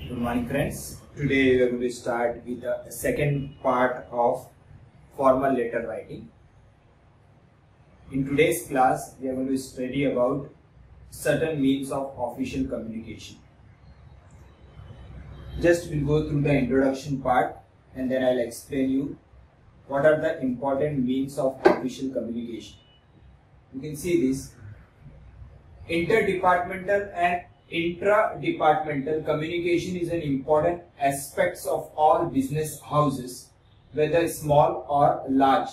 Good morning, friends. Today we are going to start with the second part of formal letter writing. In today's class, we are going to study about certain means of official communication. Just we'll go through the introduction part and then I'll explain you what are the important means of official communication. You can see this. Interdepartmental and intra-departmental communication is an important aspect of all business houses, whether small or large.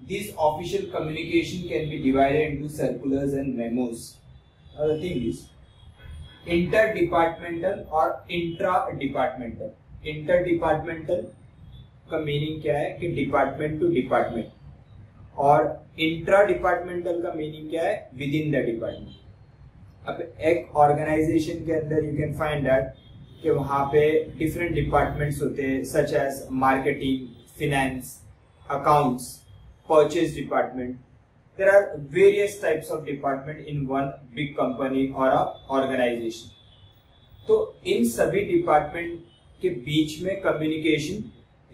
This official communication can be divided into circulars and memos. Now the thing is, interdepartmental or intra-departmental. Interdepartmental का meaning क्या है कि department to department, और intra departmental का meaning क्या है with in the department. अब एक ऑर्गेनाइजेशन के अंदर यू कैन फाइंड दैट कि वहां पे डिफरेंट डिपार्टमेंट्स होते हैं, such as marketing, finance, accounts, purchase department. There are various types of department in one big company और अ ऑर्गेनाइजेशन. तो इन सभी डिपार्टमेंट के बीच में communication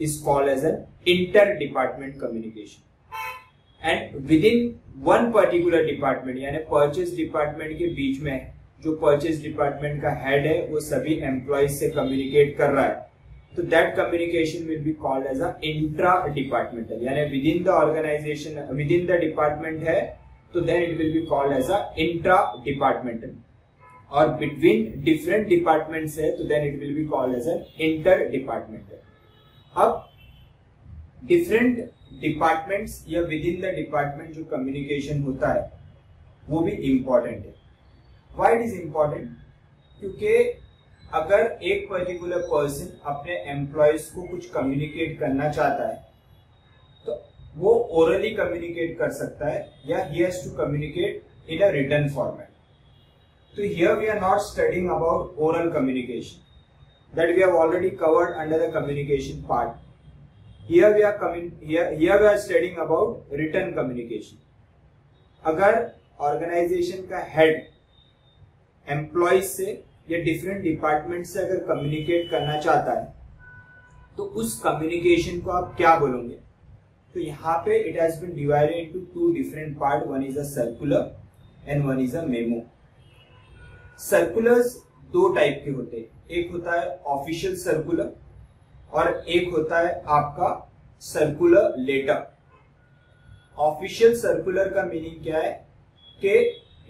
is called as an inter-department communication. And within one particular department, यानी purchase department के बीच में जो purchase department का head है वो सभी employees से communicate कर रहा है, तो that communication will be called as a intra-departmental. यानी within the organization, within the department है तो then it will be called as a intra-departmental. और between different departments है तो then it will be called as an inter-departmental. अब different departments या with in the department जो communication होता है वो भी इम्पोर्टेंट है. Why it is important? क्योंकि अगर एक पर्टिकुलर पर्सन अपने एम्प्लॉयज को कुछ कम्युनिकेट करना चाहता है तो वो ओरली कम्युनिकेट कर सकता है या he has to communicate in a written format. तो here we are not studying about oral communication that we have already covered under the communication part. Here we are studying about written communication. अगर organization का head employees से या different department से अगर communicate करना चाहता है तो उस communication को आप क्या बोलोगे? तो यहाँ पे it has been divided into two different parts. One is a circular and one is a memo. Circulars दो टाइप के होते हैं. एक होता है ऑफिशियल सर्कुलर और एक होता है आपका सर्कुलर लेटर. ऑफिशियल सर्कुलर का मीनिंग क्या है कि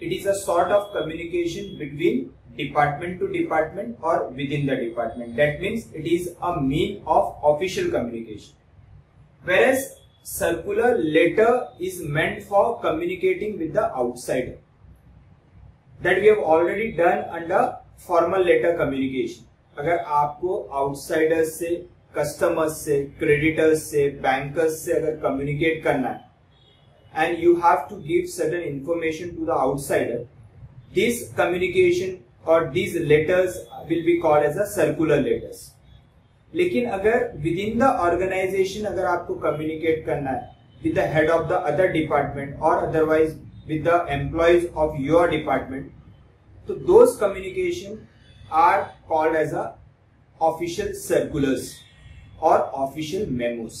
it is a sort of communication between department to department और within the department. That means it is a mean of official communication. Whereas circular letter is meant for communicating with the outsider. That we have already done under formal letter communication. अगर आपको outsiders से, customers से, creditors से, bankers से अगर communicate करना है and you have to give certain information to the outsider, this communication और this letters will be called as a circular letters. लेकिन अगर विद इन द ऑर्गेनाइजेशन अगर आपको कम्युनिकेट करना है with the head of the other department और otherwise with the employees of your department, so those communication are called as a official circulars or official memos.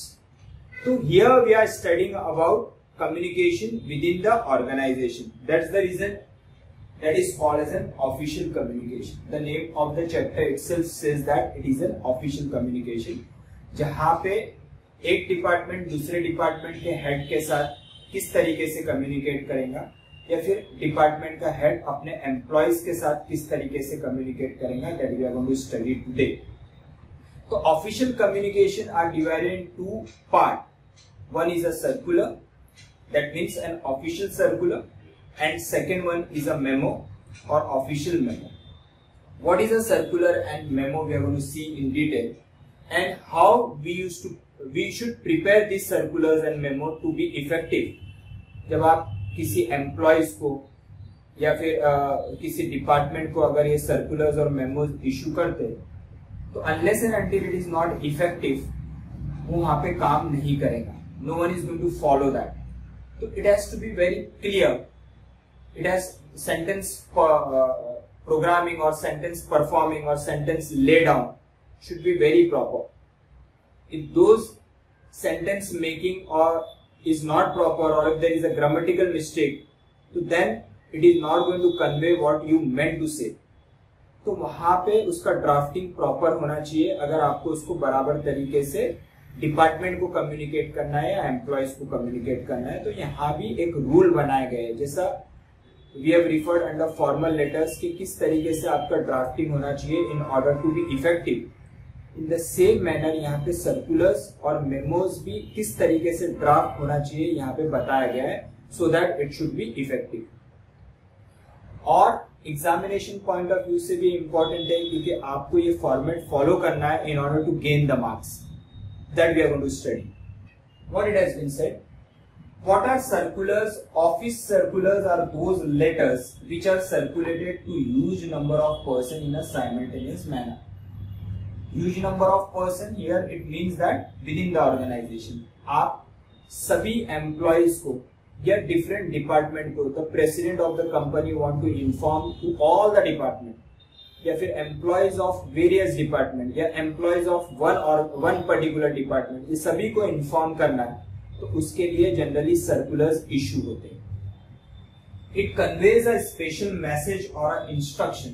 So here we are studying about communication within the organization. That's the reason that is called as an official communication. The name of the chapter itself says that it is an official communication. जहाँ पे एक department दूसरे department के head के साथ किस तरीके से कम्युनिकेट करेगा या फिर डिपार्टमेंट का हेड अपने एम्प्लॉयज के साथ किस तरीके से कम्युनिकेट करेगा, that we are going to study today. तो official communication are divided into part. One is a circular, that means an official circular, and second one is a memo और official memo. What is a circular and memo we are going to see in detail and how we should prepare this circulars and memo to be effective. जब आप किसी employees को या फिर किसी department को अगर ये सर्कुलर्स और मेमोज इशू करते हैं तो unless and until it is not effective वो वहां पे काम नहीं करेगा. No one is going to follow that. तो it has to be very clear. It has sentence programming or sentence performing or sentence lay down should be very proper. If those sentence making or is not proper, or if there is a grammatical mistake, so then it is not going to convey what you meant to say. तो वहां पे उसका drafting proper होना चाहिए अगर आपको उसको बराबर तरीके से डिपार्टमेंट को कम्युनिकेट करना है या एम्प्लॉयज को कम्युनिकेट करना है. तो यहाँ भी एक रूल बनाए गए हैं, जैसा we have referred under formal letters कि किस तरीके से आपका ड्राफ्टिंग होना चाहिए in order to be effective. In the same manner यहाँ पे सर्कुलर्स और मेमोज भी किस तरीके से ड्राफ्ट होना चाहिए यहाँ पे बताया गया है, so that it should be effective. और एग्जामिनेशन पॉइंट ऑफ व्यू से भी इंपॉर्टेंट है क्योंकि आपको ये फॉर्मेट फॉलो करना है in order to gain the marks that we are going to study. What it has been said, what are circulars? Office circulars are those letters which are circulated to huge number of person in a simultaneous manner. Huge number of person here it means that within the organization आप सभी employees को या different department को, the president of the company want to inform to all the department या फिर employees of various department या employees of one particular department, ये सभी को inform करना है, तो उसके लिए जनरली सर्कुलर्स इशू होते हैं. It conveys a special message और instruction.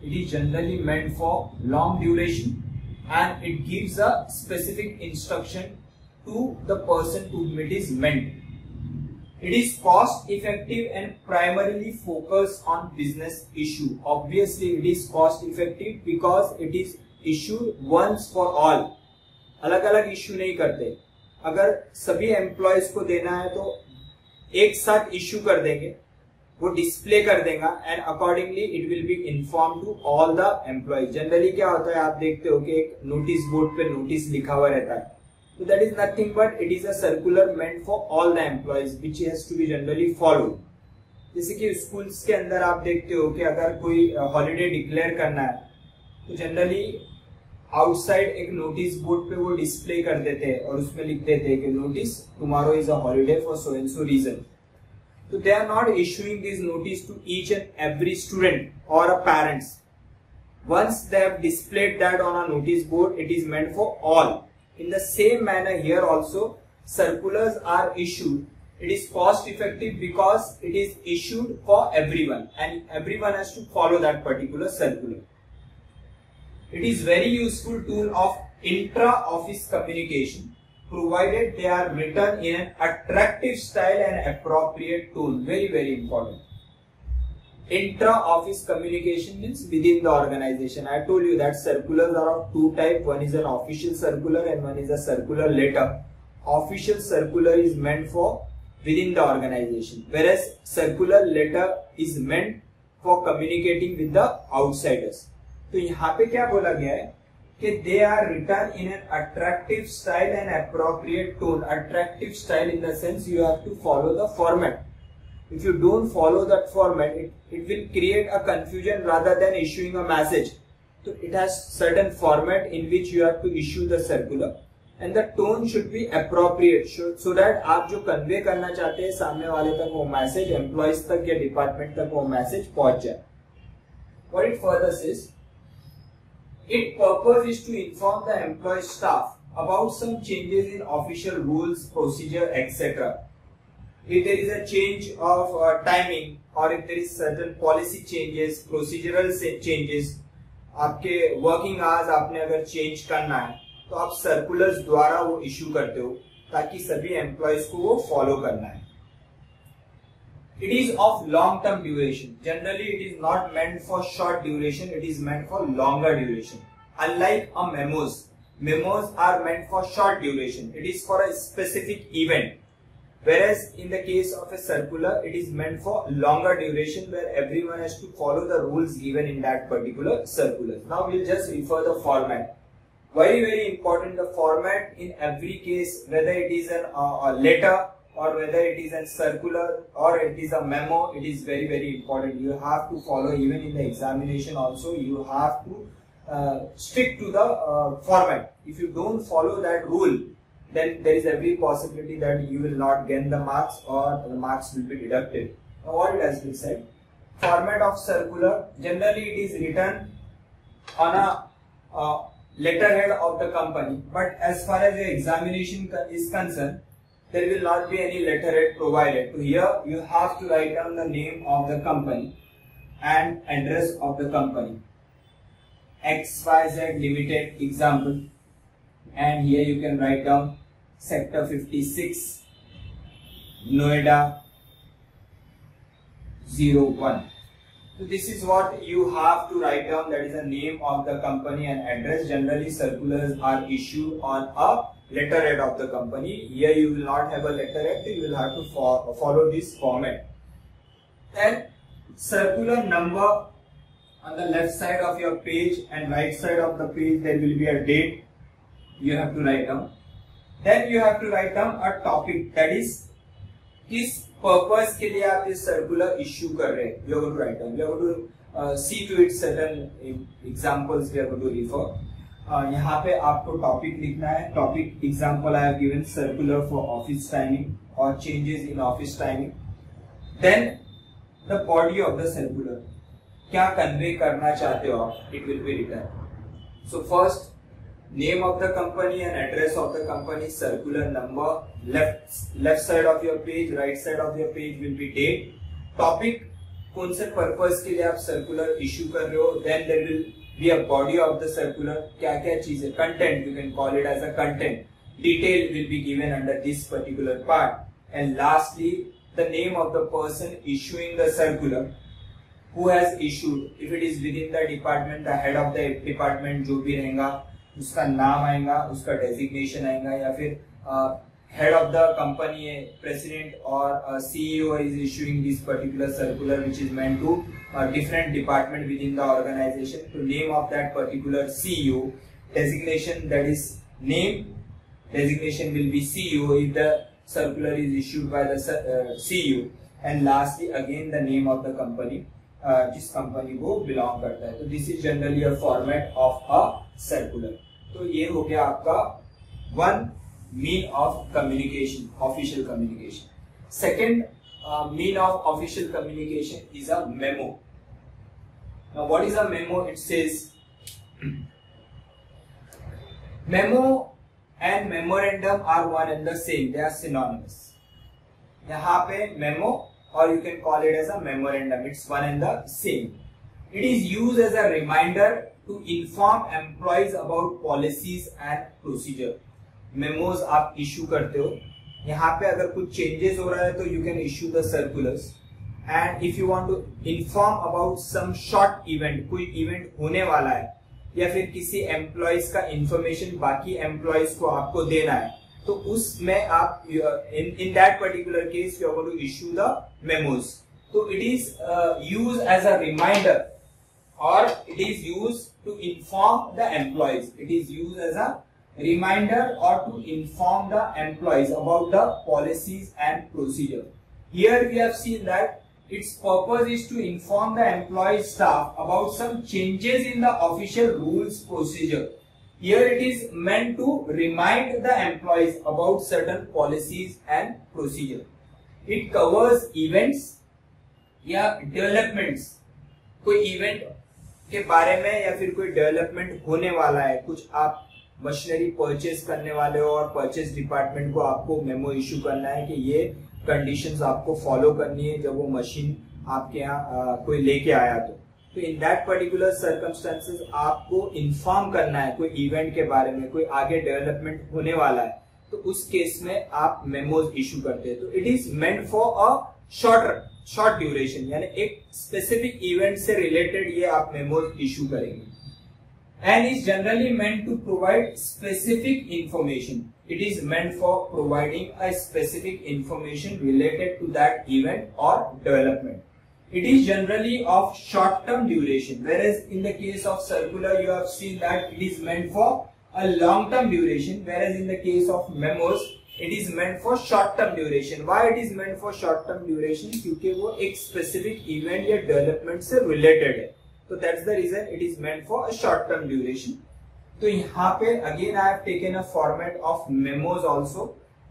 It is generally meant for long duration and it gives a specific instruction to the person to whom it is meant. It is cost effective and primarily focused on business issue. Obviously it is cost effective because it is issued once for all. अलग अलग issue नहीं करते. अगर सभी employees को देना है तो एक साथ इश्यू कर देंगे, वो डिस्प्ले कर देगा and accordingly it will be inform to all the employees. Generally क्या होता है, आप देखते हो कि एक नोटिस बोर्ड पे नोटिस लिखा हुआ रहता है, तो that is nothing but it is a circular meant for all the employees which has to be generally followed. जैसे कि स्कूल्स के अंदर आप देखते हो कि अगर कोई हॉलीडे डिक्लेयर करना है तो जनरली आउटसाइड एक नोटिस बोर्ड पे वो डिस्प्ले कर देते हैं और उसमें लिख देते हैं कि notice tomorrow is a holiday for so and so reason. तो they are not issuing this notice to each and every student और a parents. Once they have displayed that on a notice board, it is meant for all. In the same manner here also circulars are issued. It is cost effective because it is issued for everyone and everyone has to follow that particular circular. It is very useful tool of intra-office communication, provided they are written in an attractive style and appropriate tone. Very, very important. Intra-office communication means within the organization. I told you that circulars are of two types. One is an official circular and one is a circular letter. Official circular is meant for within the organization, whereas circular letter is meant for communicating with the outsiders. तो यहाँ पे क्या बोला गया है कि they are written in an attractive style and appropriate tone. Attractive style in the sense you have to follow the format. If you don't follow that format it will create a confusion rather than issuing a message. तो it has certain format in which you have to issue the circular and the tone should be appropriate so that आप जो convey करना चाहते हैं सामने वाले तक वो मैसेज, एम्प्लॉयज तक या डिपार्टमेंट तक वो मैसेज पहुंच जाए. What it further says, its purpose is to inform the employee staff about some changes in official rules, procedure, etc. If there is a change of timing or if there is certain policy changes, procedural changes, आपके working hours आपने अगर change करना है तो आप circulars द्वारा वो issue करते हो ताकि सभी employees को वो follow करना है. It is of long-term duration. Generally, it is not meant for short duration. It is meant for longer duration. Unlike a memos, memos are meant for short duration. It is for a specific event. Whereas in the case of a circular, it is meant for longer duration where everyone has to follow the rules given in that particular circular. Now we'll just refer the format. Very, very important, the format in every case, whether it is a letter or whether it is a circular or it is a memo, it is very, very important. You have to follow, even in the examination also, you have to stick to the format. If you don't follow that rule, then there is every possibility that you will not gain the marks or the marks will be deducted. Now what it has been said, format of circular, generally it is written on a letterhead of the company, but as far as the examination is concerned, there will not be any letterhead provided. So here you have to write down the name of the company and address of the company, XYZ Limited example, and here you can write down Sector 56, Noida 01. So this is what you have to write down, that is the name of the company and address. Generally circulars are issued on a letterhead of the company. Here you will not have a letterhead, you will have to follow this format. Then circular number, on the left side of your page and right side of the page there will be a date you have to write down. Then you have to write down a topic, that is किस purpose के लिए आप इस circular issue कर रहे हैं. You are going to write down. You are going to see to it certain examples we are going to refer. यहाँ पे आपको टॉपिक लिखना है. Topic example I have given circular for office timing और changes in office timing. Then the body of the circular, क्या convey करना चाहते हो आप, it will be written. So first name of the company and address of the company, circular number, left side of your page, right side of your page will be date, topic, कौन से purpose के लिए आप circular issue कर रहे हो. Then there will be a body of the circular, क्या क्या चीजें, content, you can call it as a content, detail will be given under this particular part, and lastly the name of the person issuing the circular, who has issued, if it is within the department, the head of the department जो भी रहेगा उसका नाम आएगा, उसका designation आएगा, या फिर हेड ऑफ द कंपनी है, प्रेसिडेंट और CEO is issuing this particular circular which is meant to different department within the organisation. तो name of that particular CEO, designation, that is name, designation will be CEO if the circular is issued by the CEO, and lastly again the name of the company, जिस company को belong करता है. तो this is generally a format of a circular. तो ये हो गया आपका one mean of communication, official communication. Second mean of official communication is a memo. Now what is a memo? It says memo and memorandum are one and the same, they are synonymous. यहाँ पे memo or you can call it as a memorandum, it's one and the same. It is used as a reminder to inform employees about policies and procedure. Memos आप issue करते हो, यहाँ पे अगर कुछ changes हो रहा है तो you can issue the circulars, and if you want to inform about some short event, कोई event होने वाला है या फिर किसी employees का information बाकी employees को आपको देना है, तो उसमें आप in that particular case you are going to issue the memos. So it is used as a reminder or it is used to inform the employees. It is used as a reminder or to inform the employees about the policies and procedure. Here we have seen that its purpose is to inform the employee staff about some changes in the official rules procedure. Here it is meant to remind the employees about certain policies and procedure. It covers events या developments. कोई event के बारे में या फिर कोई development होने वाला है, कुछ आप मशीनरी परचेज करने वाले हो और परचेज डिपार्टमेंट को आपको मेमो इशू करना है कि ये कंडीशंस आपको फॉलो करनी है जब वो मशीन आपके यहाँ कोई लेके आया. तो इन दैट पर्टिकुलर सर्कमस्टेंसेस आपको इन्फॉर्म करना है कोई इवेंट के बारे में, कोई आगे डेवलपमेंट होने वाला है, तो उस केस में आप मेमोज इशू करते हैं. तो it is meant for a short duration, यानी एक स्पेसिफिक इवेंट से रिलेटेड ये आप मेमोज इशू करेंगे. And is generally meant to provide specific information. It is meant for providing a specific information related to that event or development. It is generally of short-term duration, whereas in the case of circular you have seen that it is meant for a long-term duration, whereas in the case of memos it is meant for short-term duration. Why it is meant for short-term duration? क्योंकि वो एक specific event या development से related है. So that's the reason it is meant for a short-term duration. तो यहाँ पे again I have taken a format of memos also.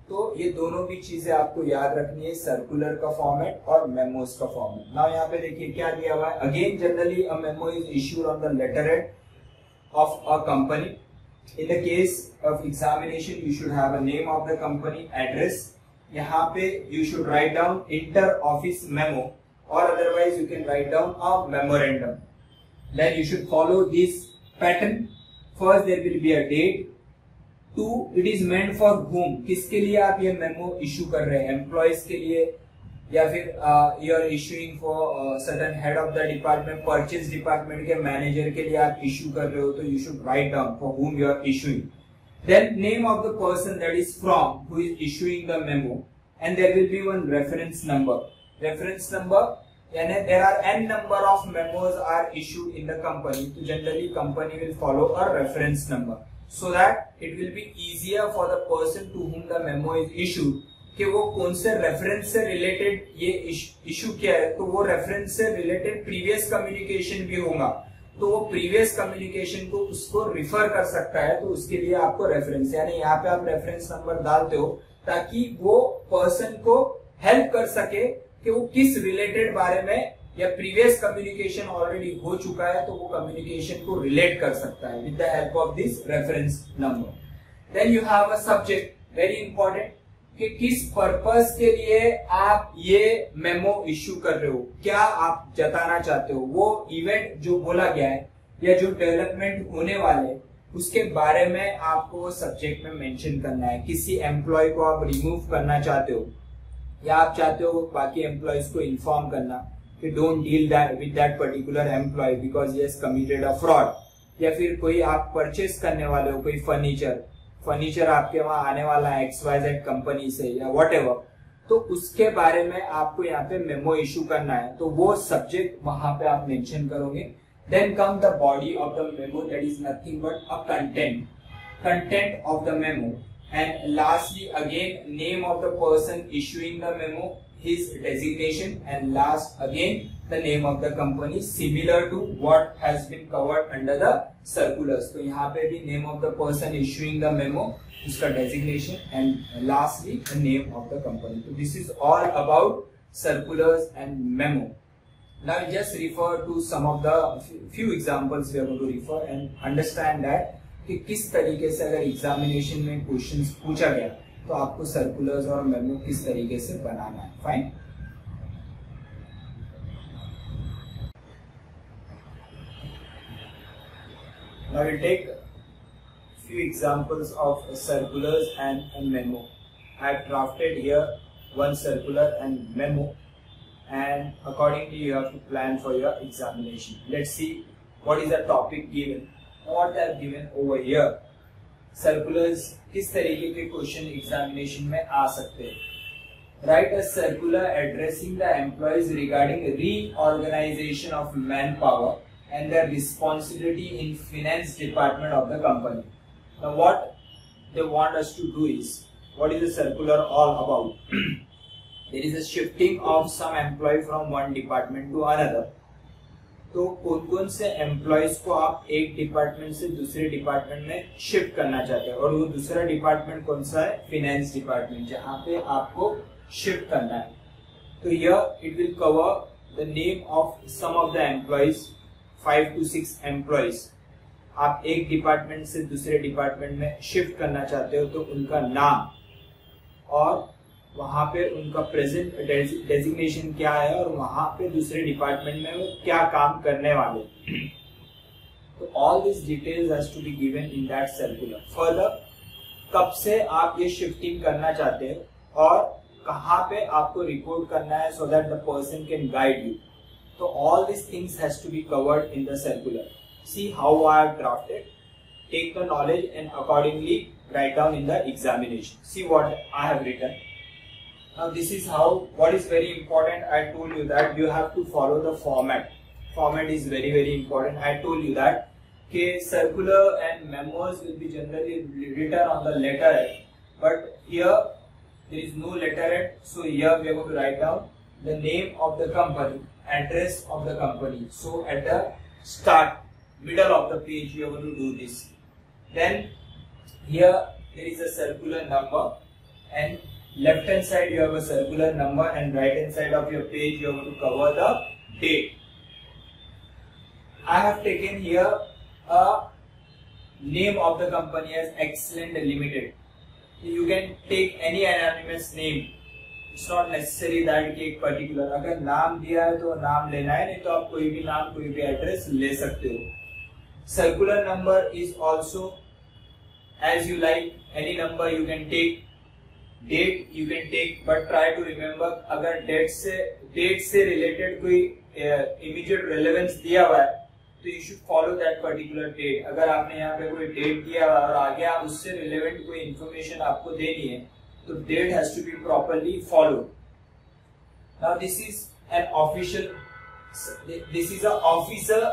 तो ये दोनों भी चीजें आपको याद रखनी है, सर्कुलर का फॉर्मेट और मेमोज का फॉर्मेट। नाउ यहाँ पे देखिए क्या दिया हुआ है, again generally a memo is issued on the letter head of a company. In the case of examination, you should have a name of the company, address. यहाँ पे you should write down inter-office memo, or otherwise you can write down a memorandum. Then you should follow this pattern. First, there will be a date. 2, it is meant for whom? किसके लिए आप ये memo issue कर रहे हैं? Employees के लिए, या फिर you are issuing for certain head of the department, purchase department के मैनेजर के लिए आप इशू कर रहे हो, तो you should write down for whom you are issuing. Then name of the person that is from who is issuing the memo, and there will be one reference number. Reference number, यानी there are n number of memos are issued in the company, तो generally company will follow a reference number so that it will be easier for the person to whom the memo is issued कि वो कौन से reference से related ये issue किया है। तो वो रेफरेंस से रिलेटेड प्रीवियस कम्युनिकेशन भी होगा, तो वो प्रीवियस कम्युनिकेशन को उसको रिफर कर सकता है, तो उसके लिए आपको रेफरेंस, यानी यहाँ पे आप रेफरेंस नंबर डालते हो ताकि वो पर्सन को हेल्प कर सके कि वो किस रिलेटेड बारे में, या प्रीवियस कम्युनिकेशन ऑलरेडी हो चुका है तो वो कम्युनिकेशन को रिलेट कर सकता है with the help of this reference number. Then you have a subject, very important, कि किस पर्पस के लिए आप ये मेमो इश्यू कर रहे हो, क्या आप जताना चाहते हो, वो इवेंट जो बोला गया है या जो डेवलपमेंट होने वाले उसके बारे में आपको सब्जेक्ट में मेंशन करना है। किसी एम्प्लॉय को आप रिमूव करना चाहते हो, या आप चाहते हो बाकी एम्प्लॉयज को इन्फॉर्म करना कि don't deal that with that particular employee because he has committed a fraud, या फिर कोई आप परचेस करने वाले हो कोई फर्नीचर आपके वहां आने वाला है XYZ कंपनी से या व्हाटएवर, तो उसके बारे में आपको यहाँ पे मेमो इशू करना है, तो वो सब्जेक्ट वहां पे आप मेंशन करोगे। Then come the body of the memo, that is nothing but a content of the memo, and lastly again name of the person issuing the memo, his designation, and last again the name of the company similar to what has been covered under the circulars. तो यहाँ पे भी name of the person issuing the memo, उसका designation, and lastly the name of the company. So this is all about circulars and memo. Now just refer to some of the few examples we are going to refer and understand that कि किस तरीके से अगर examination में questions पूछा गया तो आपको सर्कुलर्स और मेमो किस तरीके से बनाना है। Fine, now we'll take few examples of circulars and memo. I have drafted here one circular and memo, and accordingly you have to plan for your examination. Let's see what is the topic given, what they are given over here. Circulars किस तरीके के question examination में आ सकते हैं। Write a circular addressing the employees regarding reorganisation of man power and the responsibility in finance department of the company. Now what they want us to do is, what is the circular all about? There is a shifting of some employee from one department to another. तो कौन कौन से employees को आप एक department से दूसरे department में शिफ्ट करना चाहते हैं, और वो दूसरा डिपार्टमेंट कौन सा है? फाइनेंस डिपार्टमेंट, जहां पे आपको शिफ्ट करना है। तो यह it will cover the name of some of the employees, 5 to 6 employees आप एक डिपार्टमेंट से दूसरे डिपार्टमेंट में शिफ्ट करना चाहते हो, तो उनका नाम और वहां पे उनका प्रेजेंट डेजिग्नेशन क्या है, और वहां पे दूसरे डिपार्टमेंट में वो क्या काम करने वाले। तो all this details has to be given in that circular. Further कब से आप ये शिफ्टिंग करना चाहते हैं और कहाँ पे आपको रिपोर्ट करना है, so that the person can guide you. तो all this things has to be covered in the circular. See how I have drafted, take the knowledge and accordingly write down in the examination. See what I have written. Now this is how, what is very important, I told you that you have to follow the format. Format is very important. I told you that okay, circular and memos will be generally written on the letterhead, but here there is no letterhead, so here we are going to write down the name of the company, address of the company. So at the start, middle of the page we are going to do this. Then here there is a circular number, and left hand side you have a circular number, and right hand side of your page you have to cover the date. I have taken here a name of the company as Excellent Limited. You can take any anonymous name. It's not necessary that कि एक particular, अगर नाम दिया है तो नाम लेना है, नहीं तो आप कोई भी नाम कोई भी एड्रेस ले सकते हो. Circular number is also as you like, any number you can take. Date you can take, but try to remember अगर date से related कोई immediate relevance दिया हुआ है तो you should follow that particular date. अगर आपने यहाँ पे कोई date दिया हुआ है और आगे आप उससे relevant कोई information आपको देनी है तो date has to be properly followed. Now this is an officer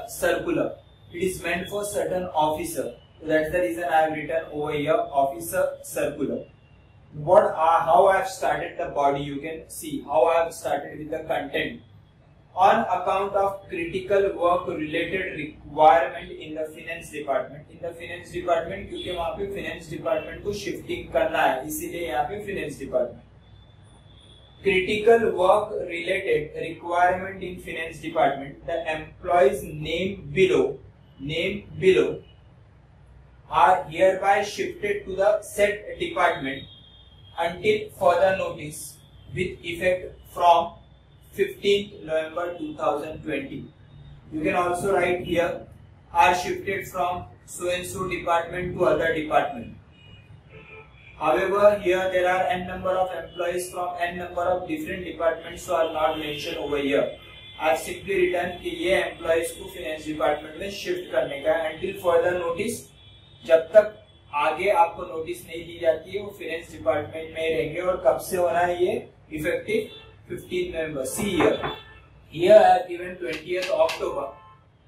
circular. It is meant for certain officer. So that's the reason I have written over here officer circular. How I have started the body, you can see how I have started with the content. On account of critical work related requirement in the finance department. In the finance department, क्योंकि वहाँ पे finance department को shifting करना है, इसीलिए यहाँ पे finance department. Critical work related requirement in finance department. The employees name below are hereby shifted to the said department until further notice with effect from 15th November 2020. You can also write here are shifted from so and so department to other department. However, here there are n number of employees from n number of different departments, so are not mentioned over here. I have simply written कि ये employees को finance department में shift करने का until further notice. जब तक आगे आपको नोटिस नहीं दी जाती है वो फाइनेंस डिपार्टमेंट में रहेंगे. और कब से होना है ये? Effective 15 November. See here I have given 20th अक्टूबर,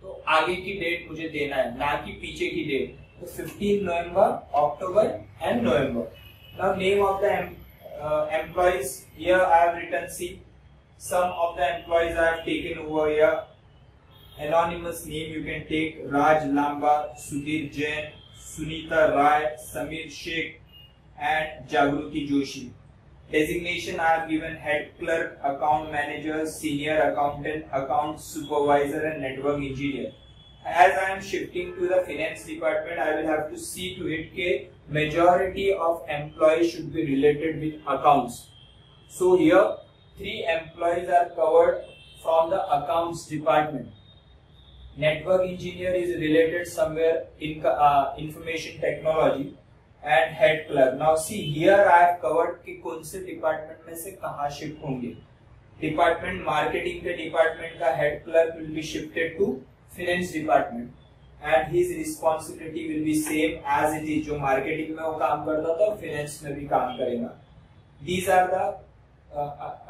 तो आगे की डेट मुझे देना है, ना कि पीछे की डेट. तो 15 November, October and November. Now name of the employees, here I have written see. Some of the employees I have taken over here. Anonymous name you can take Raj Lamba, Sudhir Jain, Sunita Rai, Samir Sheikh and Jagruti Joshi. Designation I have given head clerk, account manager, senior accountant, account supervisor and network engineer. As I am shifting to the finance department, I will have to see to it that majority of employees should be related with accounts. So here 3 employees are covered from the accounts department. Network engineer is related somewhere in information technology and head clerk. Now see here I have covered कि कौन से department में से कहाँ shift होंगे. Department marketing के department का head clerk will be shifted to finance department and his responsibility will be same as it is. जो marketing में वो काम करता था finance में भी काम करेगा. These are the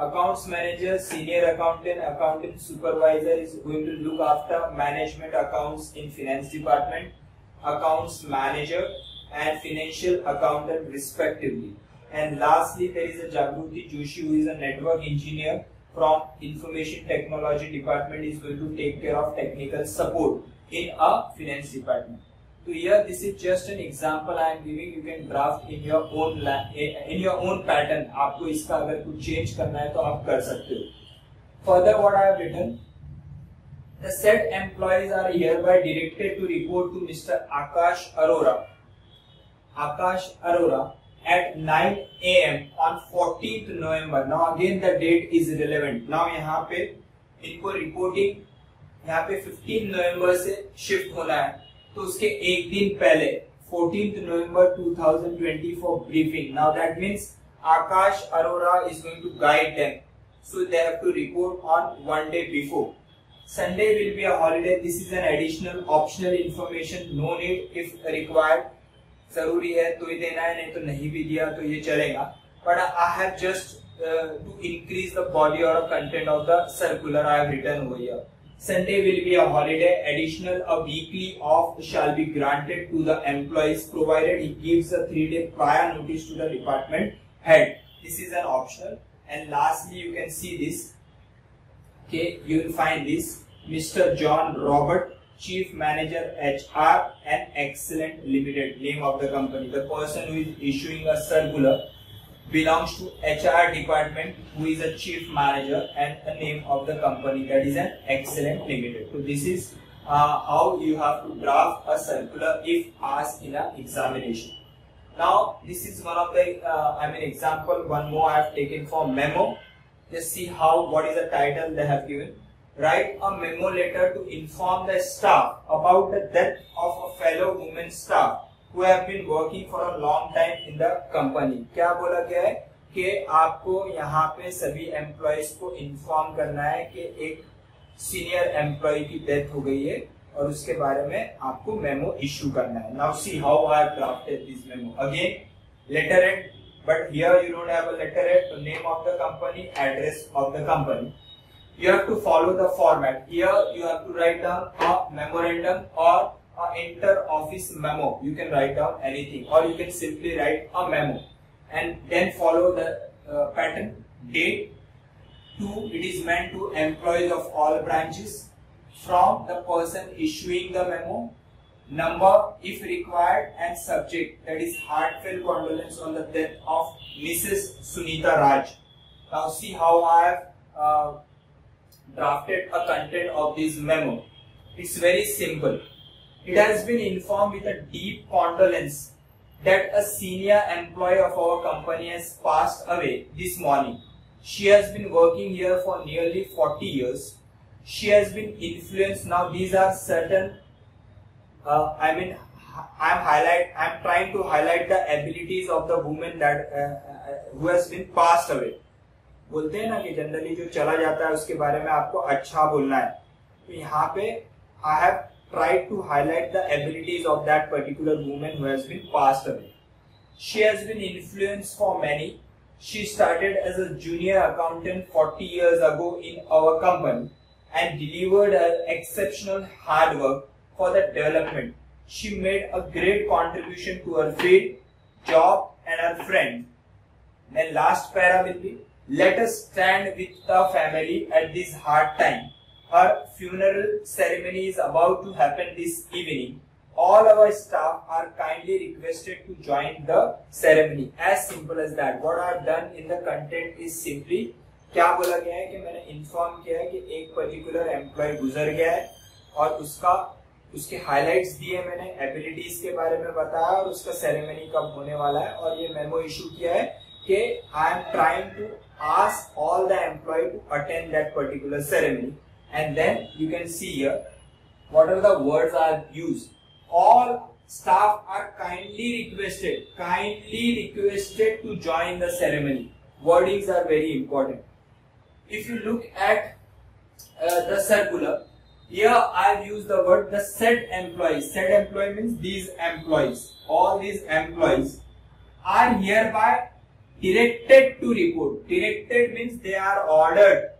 accounts manager, senior accountant, accountant supervisor is going to look after management accounts in finance department, accounts manager and financial accountant respectively. And lastly there is a Jagruti Joshi who is a network engineer from information technology department, is going to take care of technical support in a finance department. So here this is just an example I am giving. You can draft in your own pattern. आपको इसका अगर कुछ change करना है तो आप कर सकते हो. Further what I have written, the said employees are hereby directed to report to Mr. Akash Arora at 9 AM on 14th November. Now again the date is relevant. Now यहाँ पे इनको reporting यहाँ पे 15 नवंबर से शिफ्ट होना है, तो उसके एक दिन पहले 14th November 2020 for briefing. Now that means Akash Arora is going to guide them, so they have to report on one day before. Sunday will be a holiday. This is an additional optional information. No need if required. जरूरी है तो ही देना है, नहीं तो नहीं भी दिया तो ये चलेगा. But I have just to increase the body or content of the circular I have written over here. Sunday will be a holiday. Additional a weekly off shall be granted to the employees provided he gives a 3-day prior notice to the department head. This is an optional. And lastly, you can see this. Okay, you will find this. Mr. John Robert, Chief Manager HR and Excellent Limited, name of the company. The person who is issuing a circular. belongs to HR department, who is a chief manager, and the name of the company, that is an Excellent Limited. So this is how you have to draft a circular if asked in an examination. Now this is one of the example. One more I have taken for memo. Just see what is the title they have given. Write a memo letter to inform the staff about the death of a fellow women staff who have been working for a long time in the company. क्या बोला गया है कि आपको यहाँ पे सभी employees को इन्फॉर्म करना है कि एक सीनियर एम्प्लॉय की डेथ हो गई है और उसके बारे में आपको मेमो इश्यू करना है. Now see how I have drafted this memo. Again later head, but here you don't have a letterhead. The name of the company, address of the company. You have to follow the format. Here you have to write down a memorandum or a inter-office memo. You can write down anything, or you can simply write a memo, and then follow the pattern. Date: 2. It is meant to employees of all branches. From the person issuing the memo. Number, if required, and subject, that is heartfelt condolence on the death of Mrs. Sunita Raj. Now see how I have drafted a content of this memo. It's very simple. It has been informed with a deep condolence that a senior employee of our company has passed away this morning. She has been working here for nearly 40 years. She has been influenced. Now these are certain I'm trying to highlight the abilities of the woman that who has been passed away. बोलते हैं ना कि generally जो चला जाता है उसके बारे में आपको अच्छा बोलना है. तो यहाँ पे I have tried to highlight the abilities of that particular woman who has been passed away. She has been influenced for many. She started as a junior accountant 40 years ago in our company and delivered her exceptional hard work for the development. She made a great contribution to her field, job, and her friends. Then last para will be, let us stand with the family at this hard time. Her funeral ceremony is about to happen this evening. All our staff are kindly requested to join the ceremony. As simple as that. What I have done in the content is simply, क्या बोला गया है कि मैंने inform किया है कि एक पर्टिकुलर एम्प्लॉय गुजर गया है और उसके हाइलाइट्स दिए, मैंने एबिलिटीज के बारे में बताया और उसका सेरेमनी कब होने वाला है, और ये मेमो इशू किया है कि I am trying to ask all the employee to attend that particular ceremony. And then you can see here what are the words are used. All staff are kindly requested to join the ceremony. Wordings are very important. If you look at the circular, here I have used the word the said employees. Said employee means these employees. All these employees are hereby directed to report. Directed means they are ordered.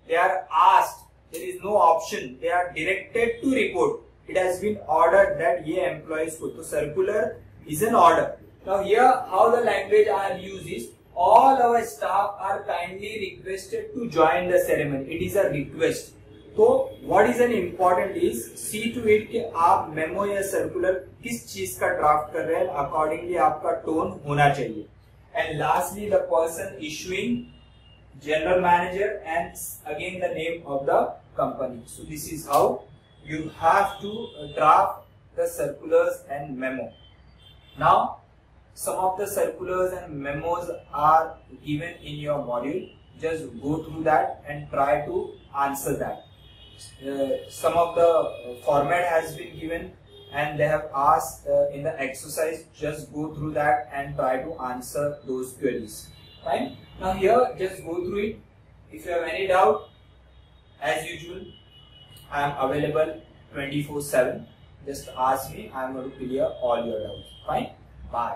They are asked. There is no option. They are directed to report. It has been ordered that ye employees ko. So circular is an order. Now here how the language I have used is, all our staff are kindly requested to join the ceremony. It is a request. तो what is an important is see to it कि आप memo या circular किस चीज का draft कर रहे हैं, अकॉर्डिंगली आपका टोन होना चाहिए. And lastly the person issuing, general manager, and again the name of the company. So this is how you have to draft the circulars and memo. Now some of the circulars and memos are given in your module. Just go through that and try to answer that. Some of the format has been given and they have asked in the exercise. Just go through that and try to answer those queries. Fine. Now here just go through it. If you have any doubt, as usual I am available 24/7. Just ask me. I am going to clear all your doubts. Fine. Bye.